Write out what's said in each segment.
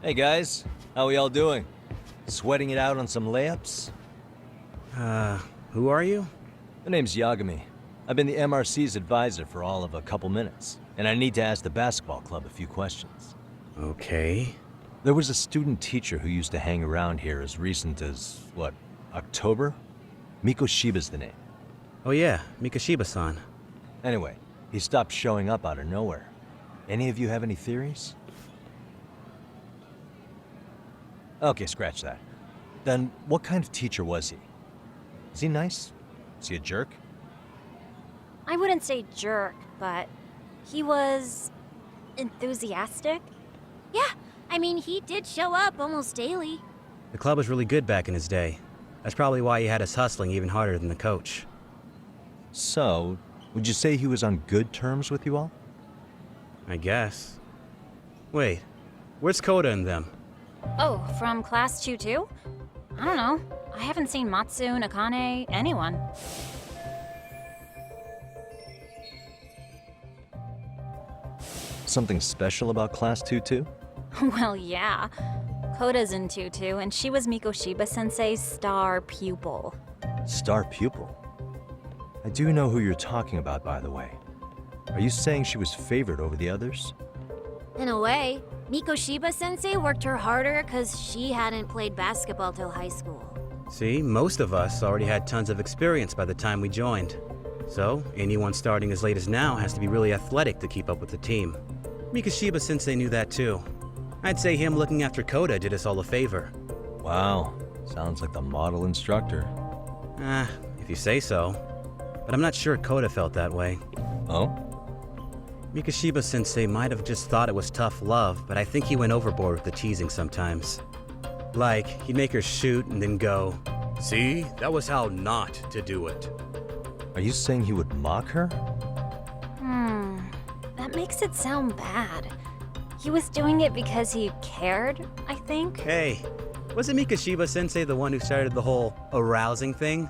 Hey guys, how we all doing? Sweating it out on some layups? Who are you? My name's Yagami. I've been the MRC's advisor for all of a couple minutes, and I need to ask the basketball club a few questions. Okay. There was a student teacher who used to hang around here as recent as, what, October? Mikoshiba's the name. Oh yeah, Mikoshiba-san. Anyway, he stopped showing up out of nowhere. Any of you have any theories? Okay, scratch that. Then, what kind of teacher was he? Is he nice? Is he a jerk? I wouldn't say jerk, but he was enthusiastic. Yeah, I mean, he did show up almost daily. The club was really good back in his day. That's probably why he had us hustling even harder than the coach. So, would you say he was on good terms with you all? I guess. Wait, where's Koda and them? Oh, from class 2 too? I don't know. I haven't seen Matsu, Nakane, anyone. Something special about Class 2 too? Well, yeah. Koda's in 2-2, and she was Mikoshiba-sensei's star pupil. Star pupil? I do know who you're talking about, by the way. Are you saying she was favored over the others? In a way, Mikoshiba-sensei worked her harder because she hadn't played basketball till high school. See, most of us already had tons of experience by the time we joined. So, anyone starting as late as now has to be really athletic to keep up with the team. Mikoshiba-sensei knew that too. I'd say him looking after Koda did us all a favor. Wow, sounds like the model instructor. If you say so. But I'm not sure Koda felt that way. Oh? Mikoshiba-sensei might have just thought it was tough love, but I think he went overboard with the teasing sometimes. Like, he'd make her shoot and then go, "See, that was how not to do it." Are you saying he would mock her? That makes it sound bad. He was doing it because he cared, I think. Hey, wasn't Mikoshiba-sensei the one who started the whole arousing thing?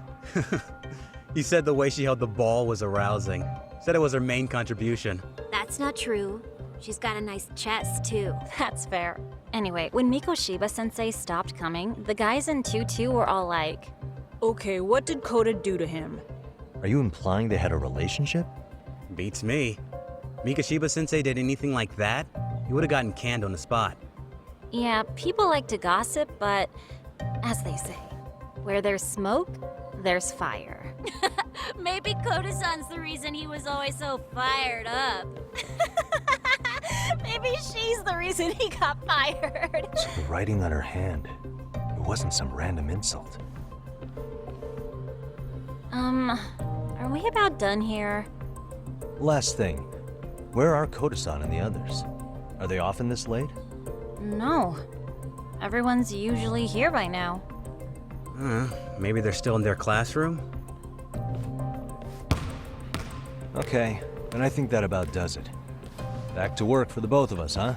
He said the way she held the ball was arousing. Said it was her main contribution. That's not true. She's got a nice chest, too. That's fair. Anyway, when Mikoshiba-sensei stopped coming, the guys in 2-2 were all like, Okay, what did Koda do to him? Are you implying they had a relationship? Beats me. Mikoshiba-sensei did anything like that, he would have gotten canned on the spot. yeah, people like to gossip, but as they say, where there's smoke, there's fire. Maybe Koda-san's the reason he was always so fired up. Maybe she's the reason he got fired. So the writing on her hand, it wasn't some random insult. Are we about done here? Last thing, where are Koda-san and the others? Are they often this late? No. Everyone's usually here by now. Maybe they're still in their classroom? Okay, then I think that about does it. Back to work for the both of us, huh?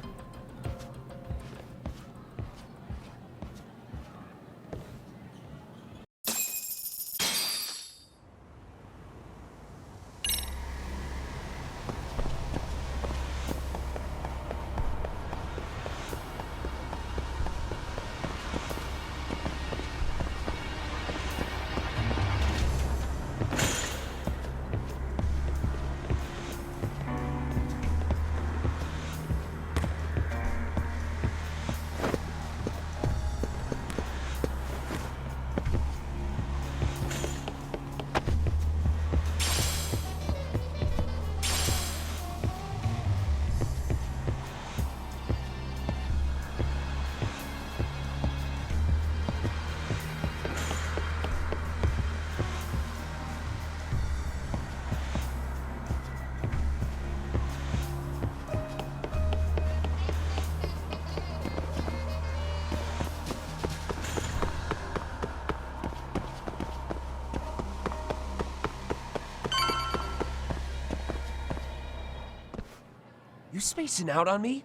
You spacing out on me?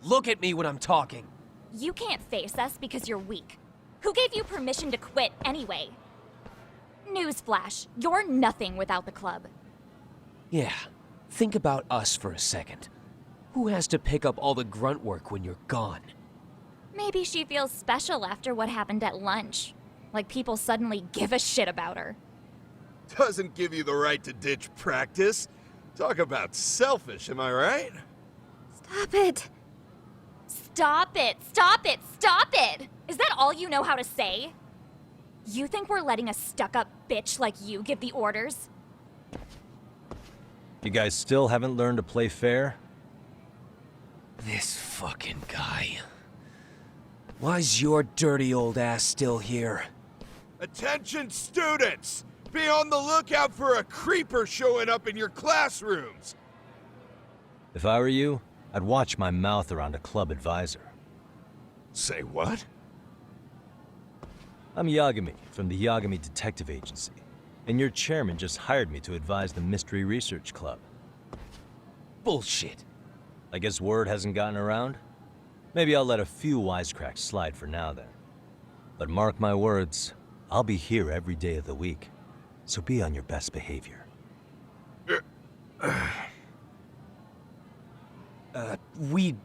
Look at me when I'm talking. You can't face us because you're weak. Who gave you permission to quit anyway? Newsflash, you're nothing without the club. Yeah, think about us for a second. Who has to pick up all the grunt work when you're gone? Maybe she feels special after what happened at lunch. Like people suddenly give a shit about her. Doesn't give you the right to ditch practice. Talk about selfish, am I right? Stop it. Stop it! Stop it! Stop it! Is that all you know how to say? You think we're letting a stuck-up bitch like you give the orders? You guys still haven't learned to play fair? This fucking guy. Why's your dirty old ass still here? Attention students! Be on the lookout for a creeper showing up in your classrooms! If I were you, I'd watch my mouth around a club advisor. Say what? I'm Yagami from the Yagami Detective Agency, and your chairman just hired me to advise the Mystery Research Club. Bullshit. I guess word hasn't gotten around? Maybe I'll let a few wisecracks slide for now then. But mark my words, I'll be here every day of the week, so be on your best behavior. We'd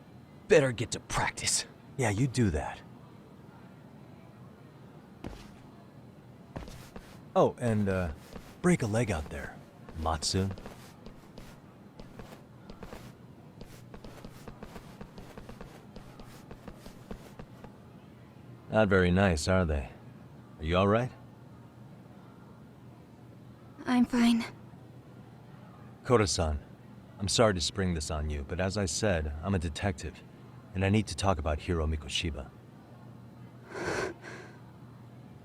better get to practice. Yeah, you do that. Oh, and break a leg out there, Matsu. Not very nice, are they? Are you all right? I'm fine. Koda-san, I'm sorry to spring this on you, but as I said, I'm a detective, and I need to talk about Hiro Mikoshiba.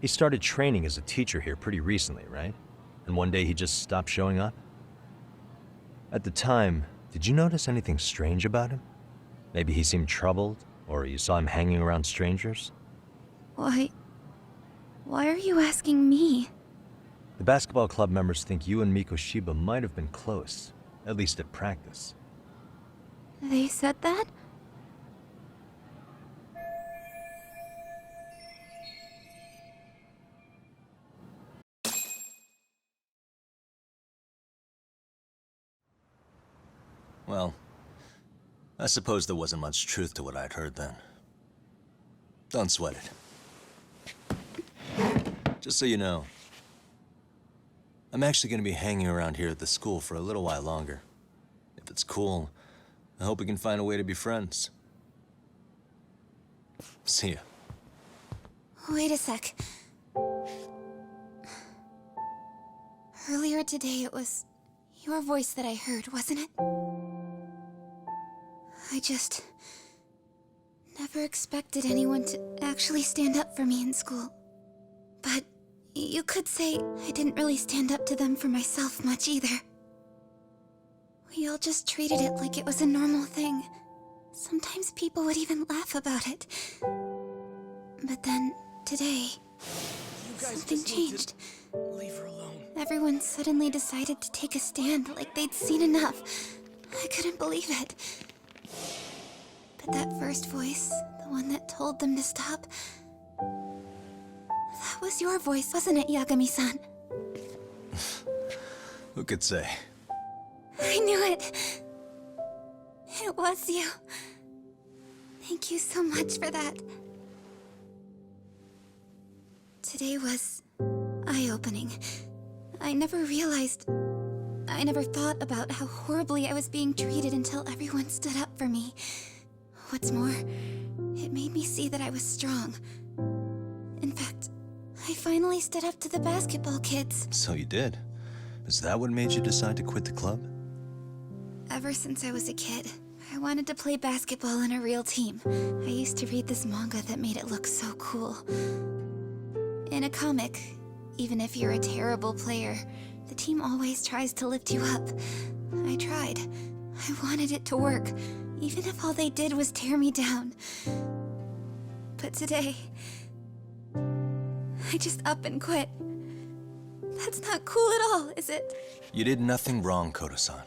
He started training as a teacher here pretty recently, right? And one day he just stopped showing up? At the time, did you notice anything strange about him? Maybe he seemed troubled, or you saw him hanging around strangers? Why are you asking me? The basketball club members think you and Mikoshiba might have been close, at least at practice. They said that? Well, I suppose there wasn't much truth to what I'd heard then. Don't sweat it. Just so you know, I'm actually going to be hanging around here at the school for a little while longer. If it's cool, I hope we can find a way to be friends. See ya. Wait a sec. Earlier today, it was your voice that I heard, wasn't it? I just never expected anyone to actually stand up for me in school. But you could say I didn't really stand up to them for myself much either. We all just treated it like it was a normal thing. Sometimes people would even laugh about it. But then, today, something changed. Leave her alone. Everyone suddenly decided to take a stand like they'd seen enough. I couldn't believe it. But that first voice, the one that told them to stop, that was your voice, wasn't it, Yagami-san? Who could say? I knew it. It was you. Thank you so much for that. Today was eye-opening. I never thought about how horribly I was being treated until everyone stood up for me. What's more, it made me see that I was strong. In fact, I finally stood up to the basketball kids. So you did. Is that what made you decide to quit the club? Ever since I was a kid, I wanted to play basketball in a real team. I used to read this manga that made it look so cool. In a comic, even if you're a terrible player, the team always tries to lift you up. I tried. I wanted it to work, even if all they did was tear me down. But today, I just up and quit. That's not cool at all, is it? You did nothing wrong, Koda-san.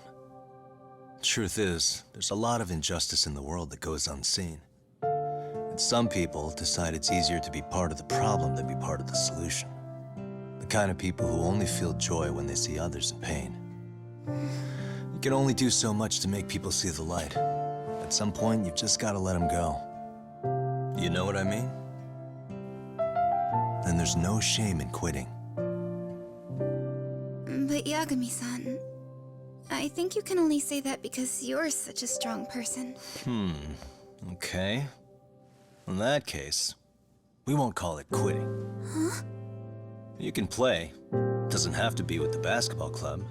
Truth is, there's a lot of injustice in the world that goes unseen. And some people decide it's easier to be part of the problem than be part of the solution. The kind of people who only feel joy when they see others in pain. You can only do so much to make people see the light. At some point, you've just got to let them go. You know what I mean? Then there's no shame in quitting. But Yagami-san, I think you can only say that because you're such a strong person. Okay. In that case, we won't call it quitting. Huh? You can play. Doesn't have to be with the basketball club.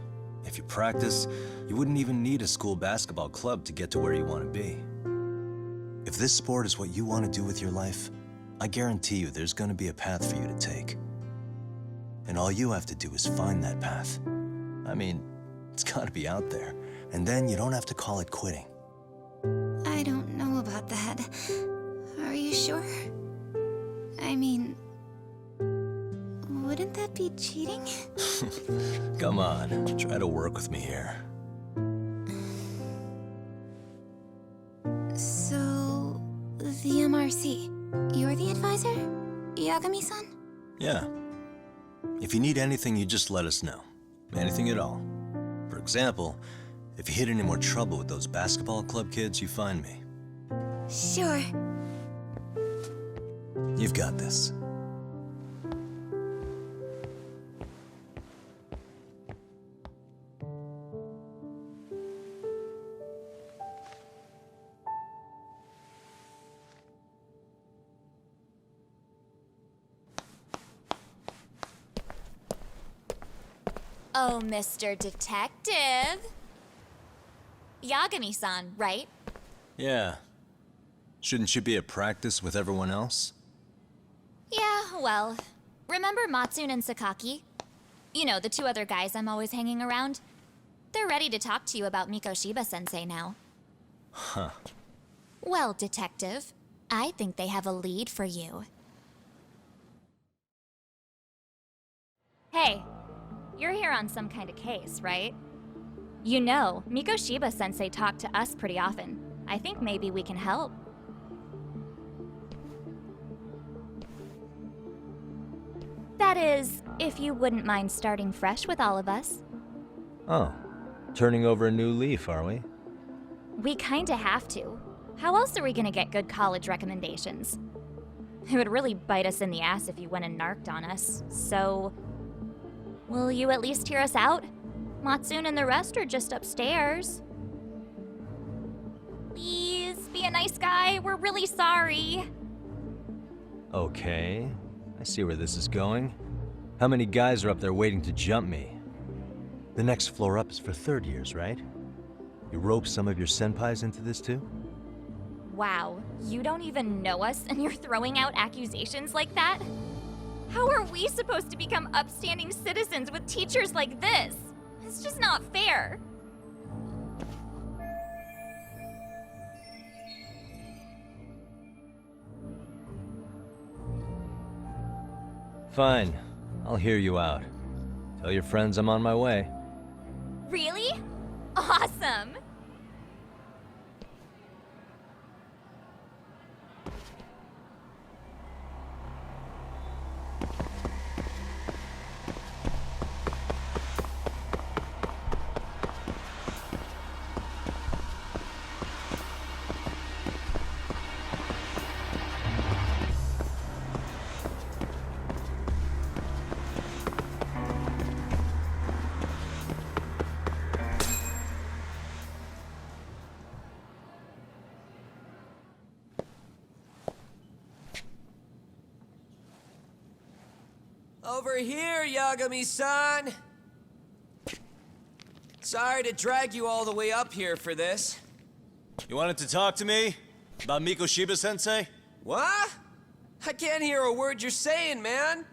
If you practice, you wouldn't even need a school basketball club to get to where you want to be. If this sport is what you want to do with your life, I guarantee you there's going to be a path for you to take. And all you have to do is find that path. I mean, it's got to be out there. And then you don't have to call it quitting. I don't know about that. Are you sure? I mean, wouldn't that be cheating? Come on, try to work with me here. So, the MRC, you're the advisor? Yagami-san? Yeah. If you need anything, you just let us know. Anything at all. For example, if you hit any more trouble with those basketball club kids, you find me. Sure. You've got this. Oh, Mr. Detective. Yagami-san, right? Yeah. Shouldn't you be at practice with everyone else? Yeah, well, remember Matsune and Sakaki? You know, the two other guys I'm always hanging around? They're ready to talk to you about Mikoshiba-sensei now. Huh. Well, Detective, I think they have a lead for you. Hey, you're here on some kind of case, right? You know, Mikoshiba-sensei talked to us pretty often. I think maybe we can help. That is, if you wouldn't mind starting fresh with all of us. Oh. Turning over a new leaf, are we? We kinda have to. How else are we gonna get good college recommendations? It would really bite us in the ass if you went and narked on us, so... Will you at least hear us out? Matsune and the rest are just upstairs. Please, be a nice guy. We're really sorry. Okay. I see where this is going. How many guys are up there waiting to jump me? The next floor up is for third years, right? You rope some of your senpais into this too? Wow, you don't even know us and you're throwing out accusations like that? How are we supposed to become upstanding citizens with teachers like this? It's just not fair. Fine. I'll hear you out. Tell your friends I'm on my way. Really? Awesome! Over here, Yagami-san! Sorry to drag you all the way up here for this. You wanted to talk to me? About Mikoshiba-sensei? What? I can't hear a word you're saying, man.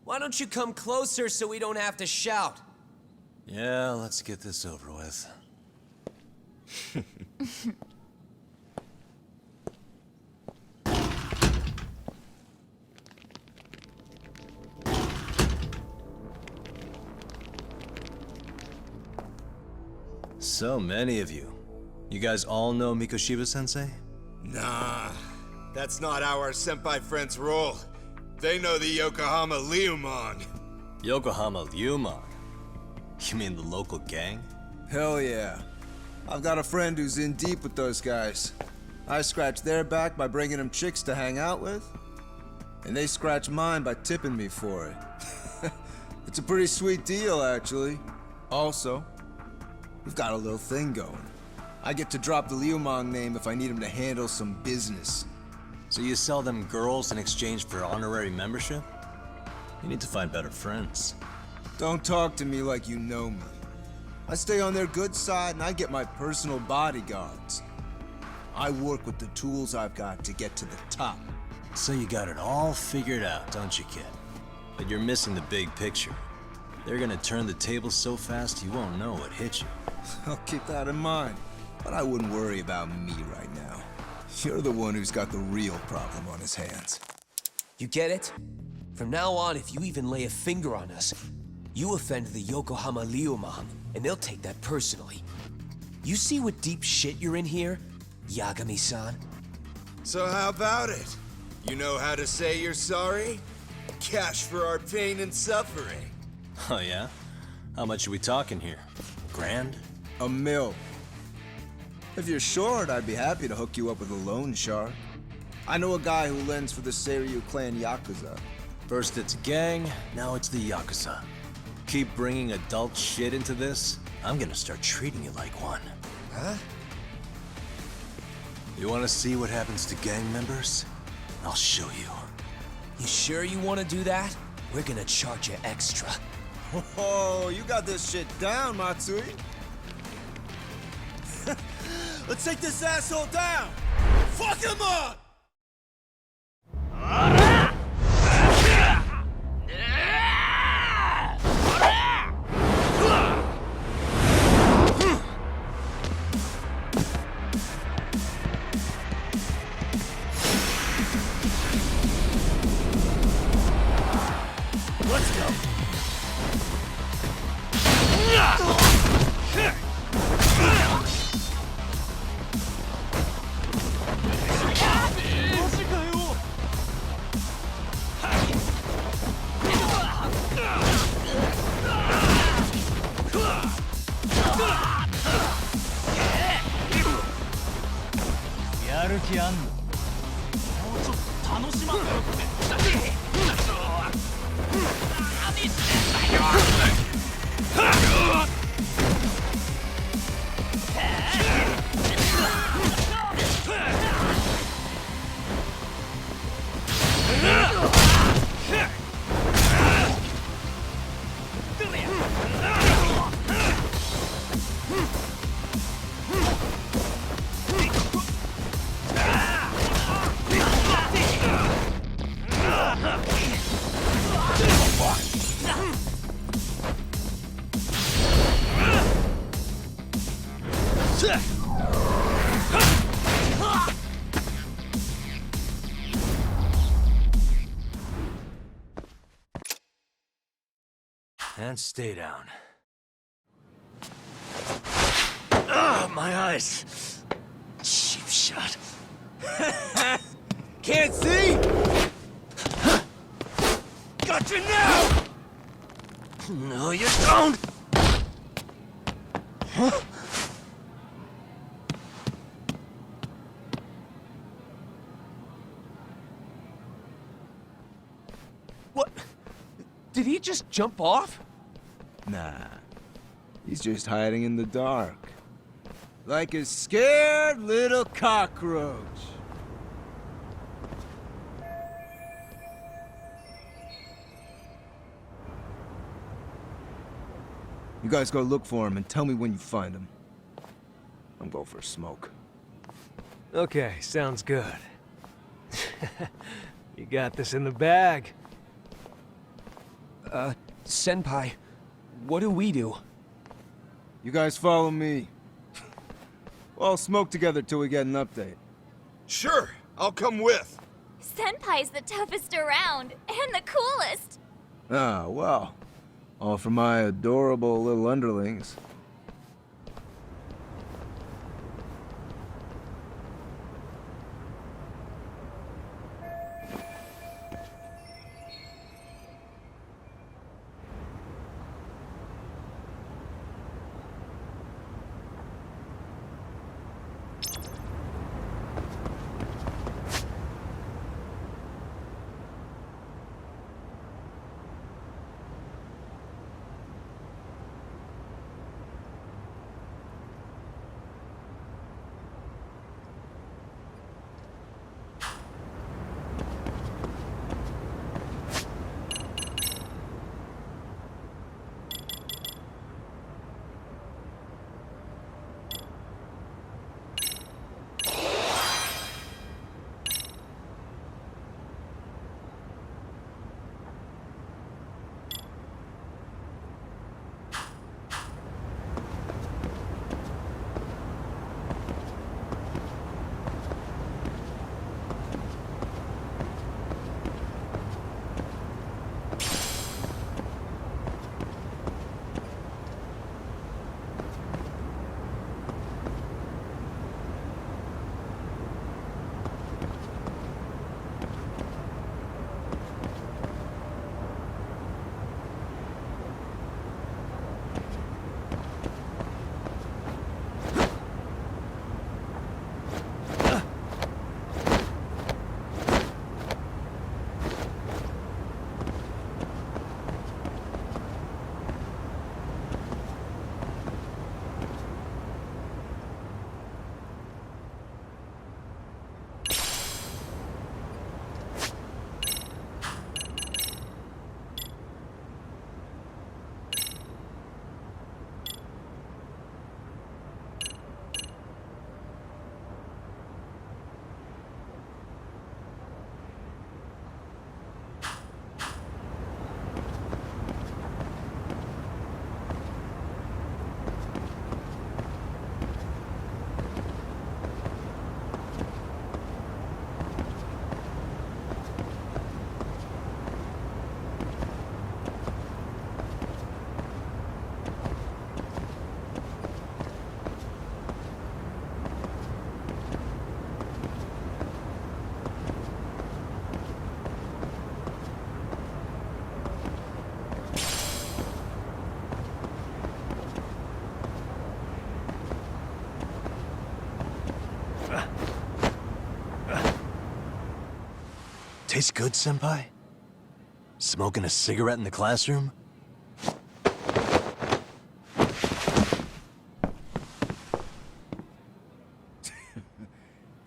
Why don't you come closer so we don't have to shout? Yeah, let's get this over with. So many of you. You guys all know Mikoshiba-sensei? Nah, that's not how our senpai friends roll. They know the Yokohama Liumon. Yokohama Liumon? You mean the local gang? Hell yeah. I've got a friend who's in deep with those guys. I scratch their back by bringing them chicks to hang out with, and they scratch mine by tipping me for it. It's a pretty sweet deal, actually. Also, we've got a little thing going. I get to drop the Liumang name if I need him to handle some business. So you sell them girls in exchange for honorary membership? You need to find better friends. Don't talk to me like you know me. I stay on their good side and I get my personal bodyguards. I work with the tools I've got to get to the top. So you got it all figured out, don't you, kid? But you're missing the big picture. They're gonna turn the tables so fast you won't know what hit you. I'll keep that in mind. But I wouldn't worry about me right now. You're the one who's got the real problem on his hands. You get it? From now on, if you even lay a finger on us, you offend the Yokohama Liumang, and they'll take that personally. You see what deep shit you're in here, Yagami-san? So how about it? You know how to say you're sorry? Cash for our pain and suffering. Oh yeah? How much are we talking here? Grand? $1 million. If you're short, I'd be happy to hook you up with a loan shark. I know a guy who lends for the Seiryu clan Yakuza. First it's a gang, now it's the Yakuza. Keep bringing adult shit into this, I'm gonna start treating you like one. Huh? You wanna see what happens to gang members? I'll show you. You sure you want to do that? We're gonna charge you extra. Oh, you got this shit down, Matsui. Let's take this asshole down! Fuck him up! Let's go! And stay down. Ah, my eyes! Cheap shot. Can't see? Got you now! No, you don't! Huh? What? Did he just jump off? Nah, he's just hiding in the dark. Like a scared little cockroach. You guys go look for him and tell me when you find him. I'm going for a smoke. Okay, sounds good. You got this in the bag. Senpai, what do we do? You guys follow me. We'll all smoke together till we get an update. Sure, I'll come with. Senpai's the toughest around, and the coolest. Ah, well. All for my adorable little underlings. Tastes good, Senpai? Smoking a cigarette in the classroom?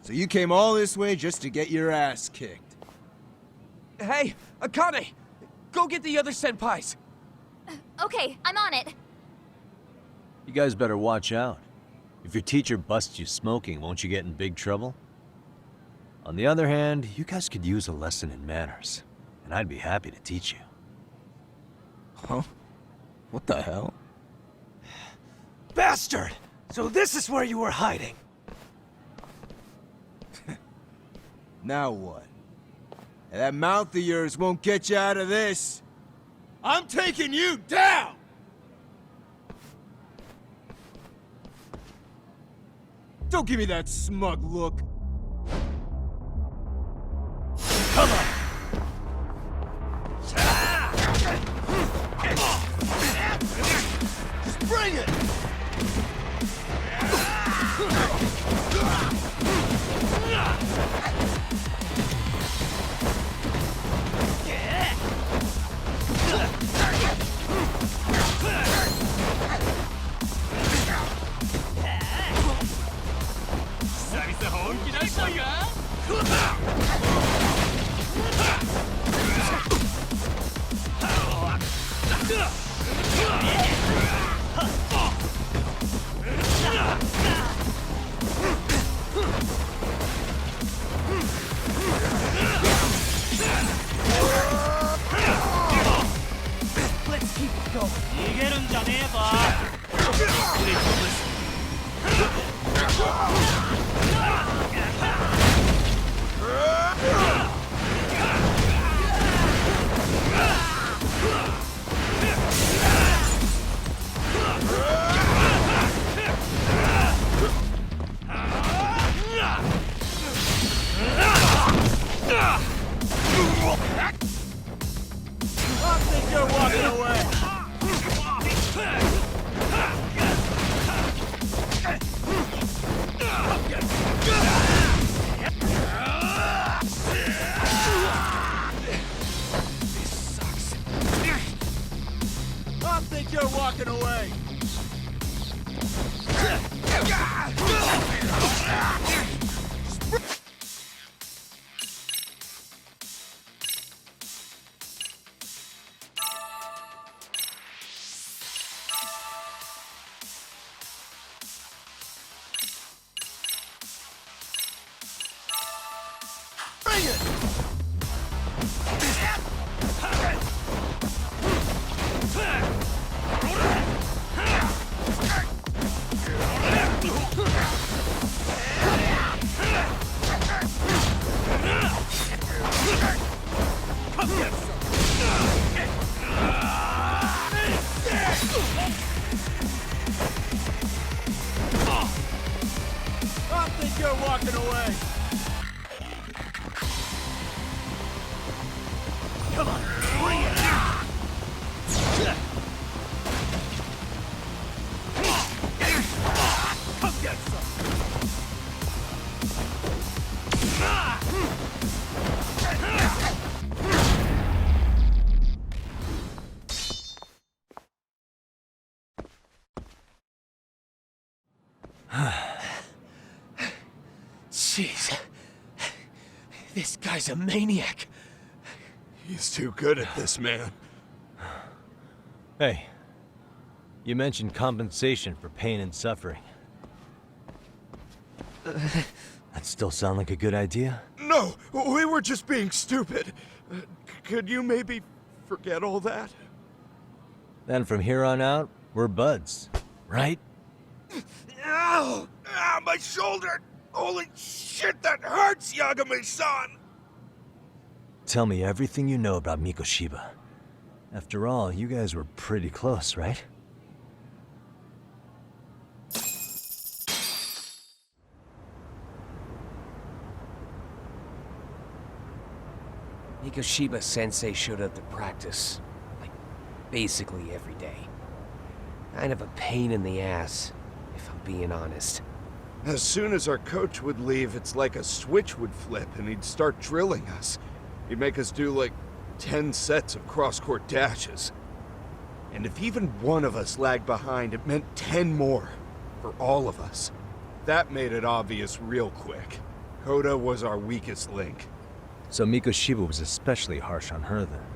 So you came all this way just to get your ass kicked? Hey, Akane! Go get the other senpais! Okay, I'm on it. You guys better watch out. If your teacher busts you smoking, won't you get in big trouble? On the other hand, you guys could use a lesson in manners, and I'd be happy to teach you. Huh? What the hell? Bastard! So this is where you were hiding. Now what? That mouth of yours won't get you out of this. I'm taking you down! Don't give me that smug look. Come on! Just bring it! You're walking away. Bring it! I think you're walking away. Come on, bring it! Come get some! Jeez. This guy's a maniac. He's too good at this, man. Hey, you mentioned compensation for pain and suffering. That still sound like a good idea? No, we were just being stupid. Could you maybe forget all that? Then from here on out, we're buds, right? Ow! Ah, my shoulder! Holy shit, that hurts, Yagami-san! Tell me everything you know about Mikoshiba. After all, you guys were pretty close, right? Mikoshiba-sensei showed up to practice, like, basically every day. Kind of a pain in the ass, if I'm being honest. As soon as our coach would leave, it's like a switch would flip and he'd start drilling us. He'd make us do like 10 sets of cross-court dashes. And if even one of us lagged behind, it meant 10 more for all of us. That made it obvious real quick. Koda was our weakest link. So Mikoshiba was especially harsh on her then.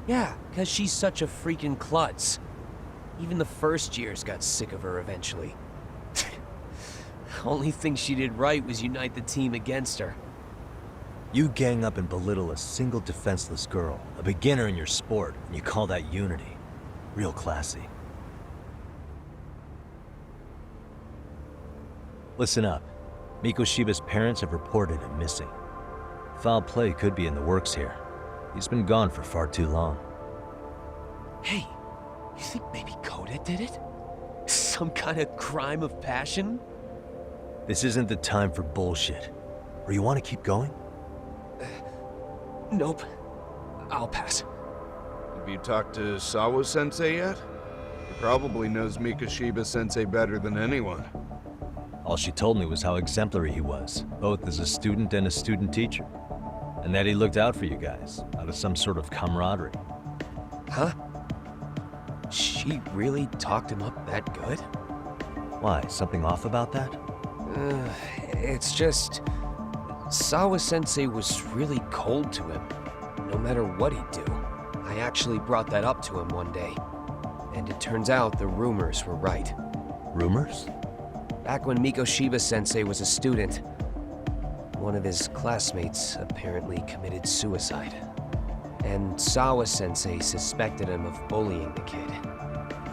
Yeah, because she's such a freaking klutz. Even the first years got sick of her eventually. Only thing she did right was unite the team against her. You gang up and belittle a single defenseless girl, a beginner in your sport, and you call that unity. Real classy. Listen up. Mikoshiba's parents have reported him missing. Foul play could be in the works here. He's been gone for far too long. Hey, you think maybe Koda did it? Some kind of crime of passion? This isn't the time for bullshit. Or you want to keep going? Nope. I'll pass. Have you talked to Sawa-sensei yet? He probably knows Mikoshiba-sensei better than anyone. All she told me was how exemplary he was, both as a student and a student teacher. And that he looked out for you guys, out of some sort of camaraderie. Huh? She really talked him up that good? Why, something off about that? It's just... Sawa-sensei was really cold to him, no matter what he'd do. I actually brought that up to him one day. And it turns out the rumors were right. Rumors? Back when Mikoshiba-sensei was a student, one of his classmates apparently committed suicide. And Sawa-sensei suspected him of bullying the kid.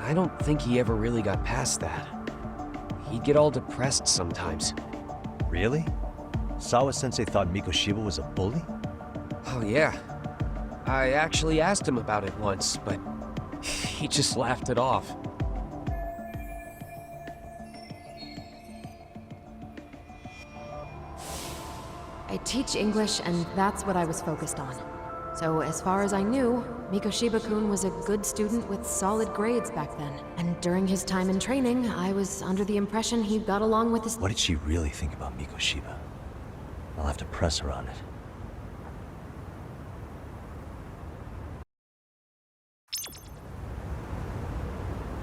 I don't think he ever really got past that. He'd get all depressed sometimes. Really? Sawa-sensei thought Mikoshiba was a bully? Oh yeah. I actually asked him about it once, but he just laughed it off. I teach English, and that's what I was focused on. So as far as I knew, Mikoshiba-kun was a good student with solid grades back then. And during his time in training, I was under the impression he got along with his— What did she really think about Mikoshiba? I'll have to press her on it.